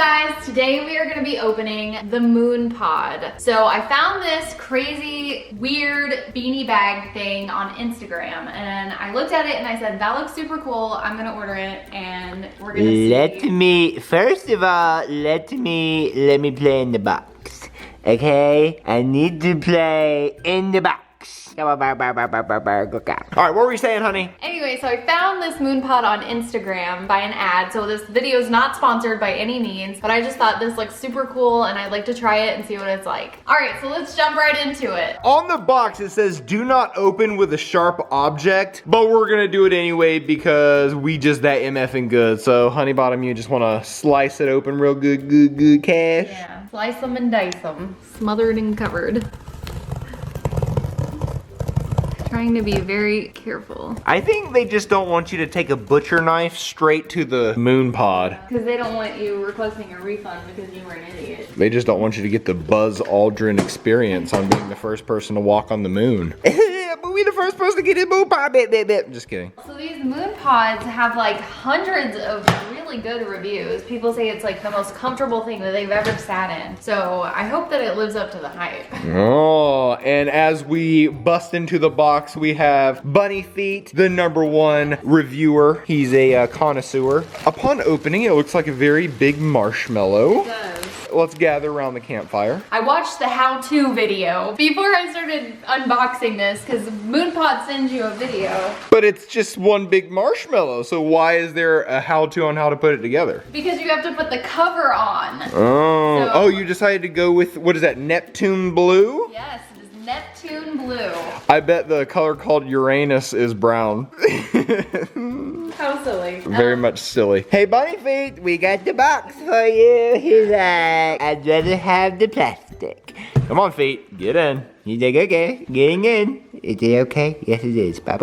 guys, today we are going to be opening the Moon Pod. So I found this crazy, weird beanie bag thing on Instagram and I looked at it and I said, that looks super cool, I'm going to order it and we're going to see. First of all, let me play in the box, okay? I need to play in the box. Alright, what were you saying, honey? Anyway, so I found this Moon Pod on Instagram by an ad. So this video is not sponsored by any means, but I just thought this looks super cool and I'd like to try it and see what it's like. Alright, so let's jump right into it. On the box it says do not open with a sharp object, but we're gonna do it anyway because we just that MFing good. So honey bottom, you just wanna slice it open real good cash. Yeah, slice them and dice them. Smothered and covered. Trying to be very careful. I think they just don't want you to take a butcher knife straight to the Moon Pod. Because they don't want you requesting a refund because you were an idiot. They just don't want you to get the Buzz Aldrin experience on being the first person to walk on the moon. But we the first person to get in Moon Pod, Just kidding. So these Moon Pods have like hundreds of really good reviews. People say it's like the most comfortable thing that they've ever sat in. So I hope that it lives up to the hype. Oh, and as we bust into the box, we have Bunny Feet, the #1 reviewer. He's a connoisseur. Upon opening, it looks like a very big marshmallow. It does. Let's gather around the campfire. I watched the how-to video before I started unboxing this because MoonPod sends you a video. But it's just one big marshmallow, so why is there a how-to on how to put it together? Because you have to put the cover on. Oh, So- you decided to go with, what is that, Neptune blue? Yes, it is Neptune blue. I bet the color called Uranus is brown. How silly. Very much silly. Hey, Bunny Feet, we got the box for you. He's like, I'd rather have the plastic. Come on, Feet, get in. He's like, okay, getting in. Is it okay? Yes, it is. Bop.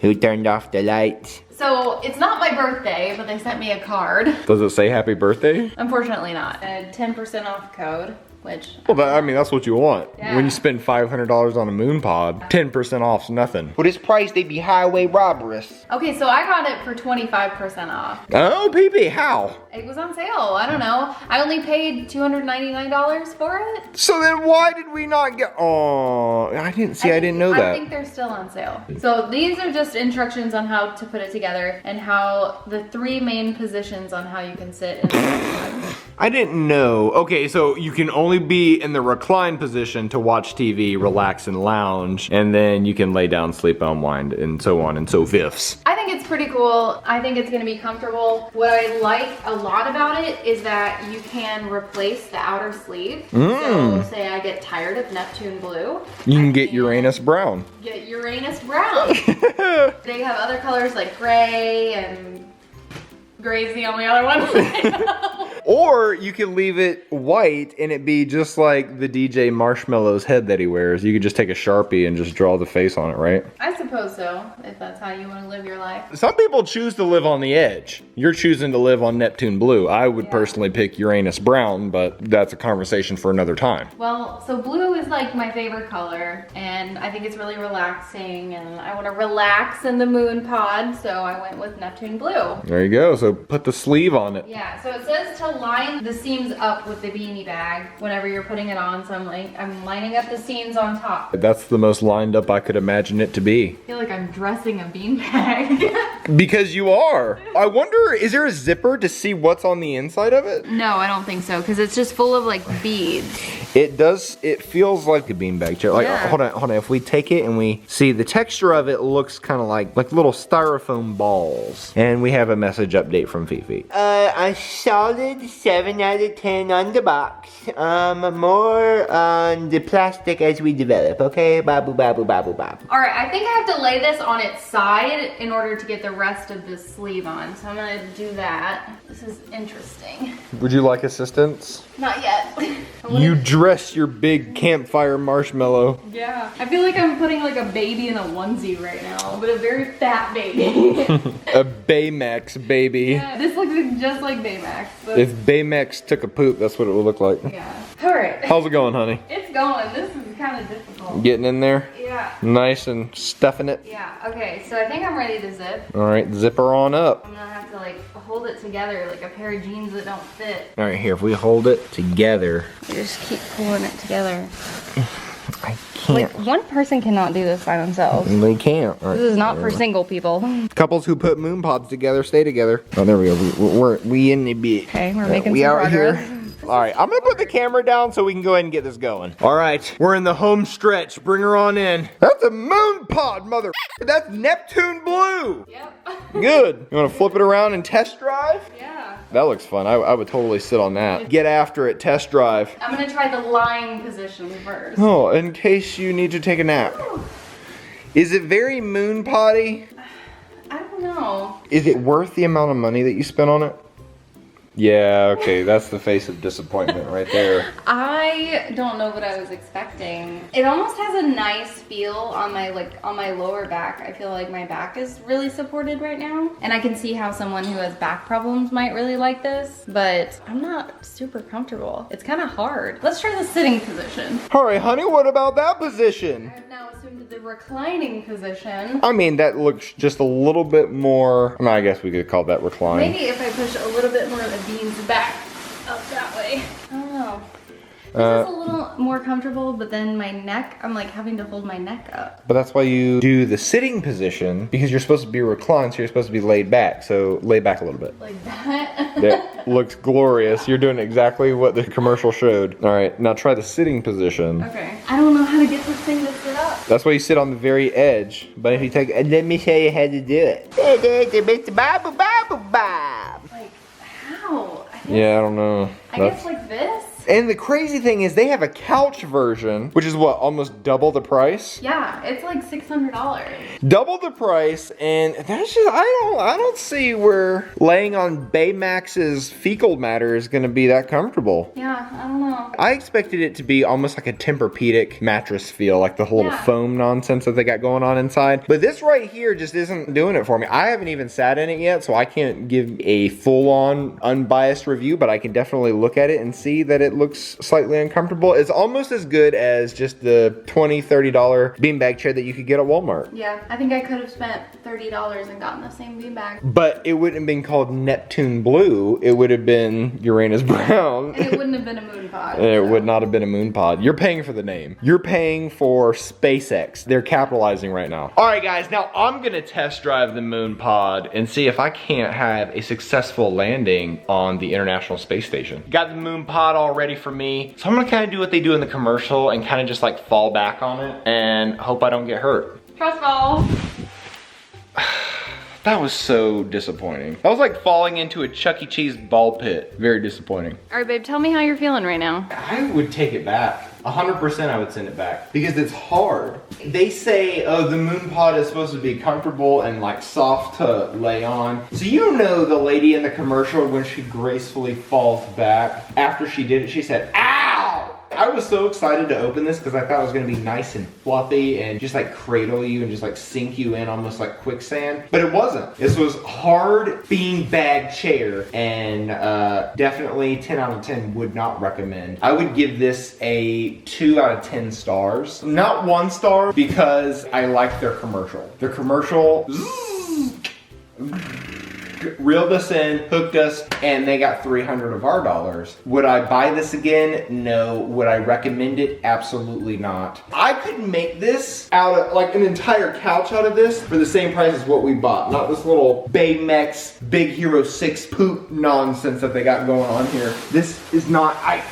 Who turned off the lights? So it's not my birthday, but they sent me a card. Does it say happy birthday? Unfortunately not. A 10% off code, which... Well, I mean, that's what you want. Yeah. When you spend $500 on a Moon Pod, 10% off's nothing. For this price, they be highway robbers. Okay, so I got it for 25% off. Oh, PB, how? It was on sale, I don't know. I only paid $299 for it. So then why did we not get, oh, I didn't know I that. think they're still on sale. So these are just instructions on how to put it together and how the 3 main positions on how you can sit in the I didn't know. Okay, so you can only be in the recline position to watch TV, relax and lounge, and then you can lay down, sleep, unwind, and so on and so fifths. I think it's pretty cool. I think it's gonna be comfortable. What I like a lot about it is that you can replace the outer sleeve. So say I get tired of Neptune blue. You can get Uranus brown. Get Uranus brown. They have other colors like gray and gray's the only other one. Or you can leave it white and it be just like the DJ Marshmallow's head that he wears. You could just take a Sharpie and just draw the face on it, right? I suppose so, if that's how you want to live your life. Some people choose to live on the edge. You're choosing to live on Neptune blue. I would personally pick Uranus brown, but that's a conversation for another time. Well, so blue is like my favorite color and I think it's really relaxing and I want to relax in the Moon Pod, so I went with Neptune blue. There you go. So put the sleeve on it. Yeah, so it says to line the seams up with the beanie bag whenever you're putting it on, so I'm lining up the seams on top. That's the most lined up I could imagine it to be. I feel like I'm dressing a beanbag. Because you are. I wonder, is there a zipper to see what's on the inside of it? No, I don't think so, because it's just full of like beads. It does, it feels like a beanbag chair. Like, Yeah. hold on. If we take it and we see the texture of it looks kind of like little styrofoam balls. And we have a message update from Fifi. A solid 7 out of 10 on the box. More on the plastic as we develop, okay? Babu. All right, I think I have to lay this on its side in order to get the rest of the sleeve on. So I'm gonna do that. This is interesting. Would you like assistance? Not yet. You dress your big campfire marshmallow. Yeah. I feel like I'm putting like a baby in a onesie right now, but a very fat baby. A Baymax baby. Yeah, this looks just like Baymax. But If Baymax took a poop, that's what it would look like. yeah. All right. How's it going, honey? It's going. This is kind of difficult. Getting in there? Yeah. Nice and stuffing it? Yeah. Okay, so I think I'm ready to zip. All right, zip her on up. I'm gonna have to like hold it together like a pair of jeans that don't fit. All right, here, if we hold it together. You just keep pulling it together. I can't. Like, one person cannot do this by themselves. We can't. All right, This is not for single people. Couples who put moon pods together stay together. Oh, there we go. We in the bit. Okay, we're making we some out progress. here. All right, I'm gonna put the camera down so we can go ahead and get this going. All right, we're in the home stretch. Bring her on in. That's a moon pod, mother. That's Neptune blue. Yep. Good. You wanna flip it around and test drive? Yeah. That looks fun. I would totally sit on that. Get after it, test drive. I'm gonna try the lying position first. Oh, in case you need to take a nap. Is it very moon potty? I don't know. Is it worth the amount of money that you spent on it? Yeah, okay, that's the face of disappointment right there. I don't know what I was expecting. It almost has a nice feel on my lower back. I feel like my back is really supported right now. And I can see how someone who has back problems might really like this, but I'm not super comfortable. It's kind of hard. Let's try the sitting position. All right, honey, what about that position? I've now assumed the reclining position. I mean, that looks just a little bit more, I guess we could call that recline. Maybe if I push a little bit more of the beans back up that way. I don't know. This is a little more comfortable, but then my neck, I'm like having to hold my neck up. But that's why you do the sitting position, because you're supposed to be reclined, so you're supposed to be laid back. So lay back a little bit. Like that? That looks glorious. You're doing exactly what the commercial showed. All right, now try the sitting position. Okay. I don't know how to get this thing to sit up. That's why you sit on the very edge. But if you take, Let me show you how to do it. Mr. Bible, Bible, Bob. Like, how? I guess, yeah, I don't know. I guess like this? And the crazy thing is they have a couch version, which is what, almost double the price? Yeah, it's like $600. Double the price, and that's just, I don't see where laying on Baymax's fecal matter is gonna be that comfortable. Yeah, I don't know. I expected it to be almost like a Tempur-Pedic mattress feel, like the whole Yeah. foam nonsense that they got going on inside. But this right here just isn't doing it for me. I haven't even sat in it yet, so I can't give a full-on unbiased review, but I can definitely look at it and see that it looks slightly uncomfortable. It's almost as good as just the $20, $30 beanbag chair that you could get at Walmart. Yeah, I think I could have spent $30 and gotten the same beanbag. But it wouldn't have been called Neptune Blue. It would have been Uranus Brown. And it wouldn't have been a moon pod. It would not have been a moon pod. You're paying for the name. You're paying for SpaceX. They're capitalizing right now. All right, guys. Now I'm gonna test drive the moon pod and see if I can't have a successful landing on the International Space Station. Got the moon pod all ready for me. So I'm gonna kind of do what they do in the commercial and kind of just like fall back on it and hope I don't get hurt. Trust fall. That was so disappointing. That was like falling into a Chuck E. Cheese ball pit. Very disappointing. All right, babe, tell me how you're feeling right now. I would take it back. 100% I would send it back because it's hard. They say, oh, the moon pod is supposed to be comfortable and like soft to lay on. So you know the lady in the commercial when she gracefully falls back, after she did it, she said, ow! I was so excited to open this because I thought it was gonna be nice and fluffy and just like cradle you and just like sink you in almost like quicksand. But it wasn't. This was hard beanbag chair and definitely 10 out of 10 would not recommend. I would give this a 2 out of 10 stars. Not 1 star because I like their commercial. Their commercial reeled us in, hooked us, and they got 300 of our dollars. Would I buy this again? No. Would I recommend it? Absolutely not. I could make this out of, like an entire couch out of this for the same price as what we bought. Not this little Baymax Big Hero 6 poop nonsense that they got going on here. This is not, I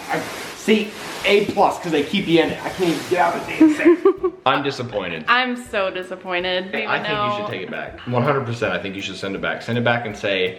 see, A+, because they keep you in it. I can't even get out of the damn thing. I'm disappointed. I'm so disappointed. I think you should take it back. 100%, I think you should send it back. Send it back and say,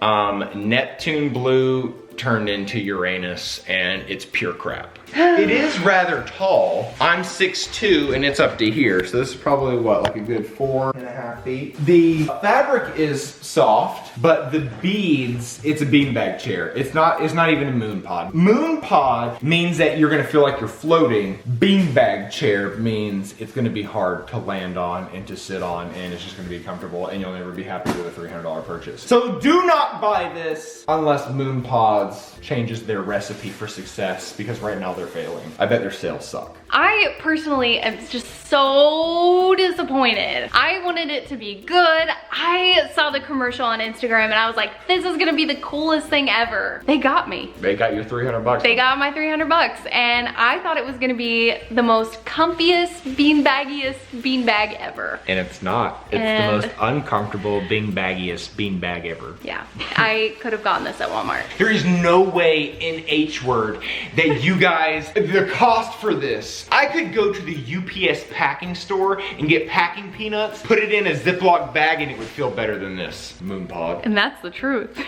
Neptune Blue turned into Uranus and it's pure crap. It is rather tall. I'm 6'2" and it's up to here. So this is probably what, like a good 4.5 feet. The fabric is soft, but the beads, it's a beanbag chair. It's not even a moon pod. Moon pod means that you're gonna feel like you're floating. Beanbag chair means it's gonna be hard to land on and to sit on, and it's just gonna be comfortable and you'll never be happy with a $300 purchase. So do not buy this unless Moon Pods changes their recipe for success, because right now they're they're failing. I bet their sales suck. I personally am just so disappointed. I wanted it to be good. I saw the commercial on Instagram and I was like, this is gonna be the coolest thing ever. They got me. They got your 300 bucks. They got my 300 bucks and I thought it was gonna be the most comfiest, beanbaggiest beanbag ever. And it's not. It's the most uncomfortable, beanbaggiest beanbag ever. Yeah, I could have gotten this at Walmart. There is no way in H-word that you guys, the cost for this, I could go to the UPS packing store and get packing peanuts, put it in a Ziploc bag, and it would feel better than this. Moon Pod. And that's the truth.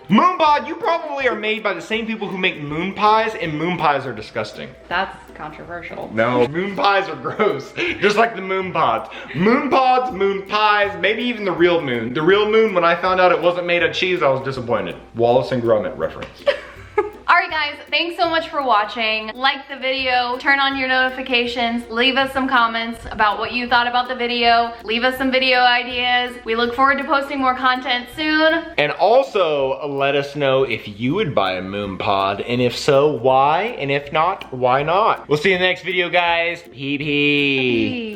Moon Pod, you probably are made by the same people who make moon pies, and moon pies are disgusting. That's controversial. No, moon pies are gross, just like the moon pods. Moon pods, moon pies, maybe even the real moon. The real moon, when I found out it wasn't made of cheese, I was disappointed. Wallace and Gromit reference. Alright guys, thanks so much for watching. Like the video, turn on your notifications, leave us some comments about what you thought about the video, leave us some video ideas. We look forward to posting more content soon. And also, let us know if you would buy a moon pod, and if so, why? And if not, why not? We'll see you in the next video, guys. Hee hee.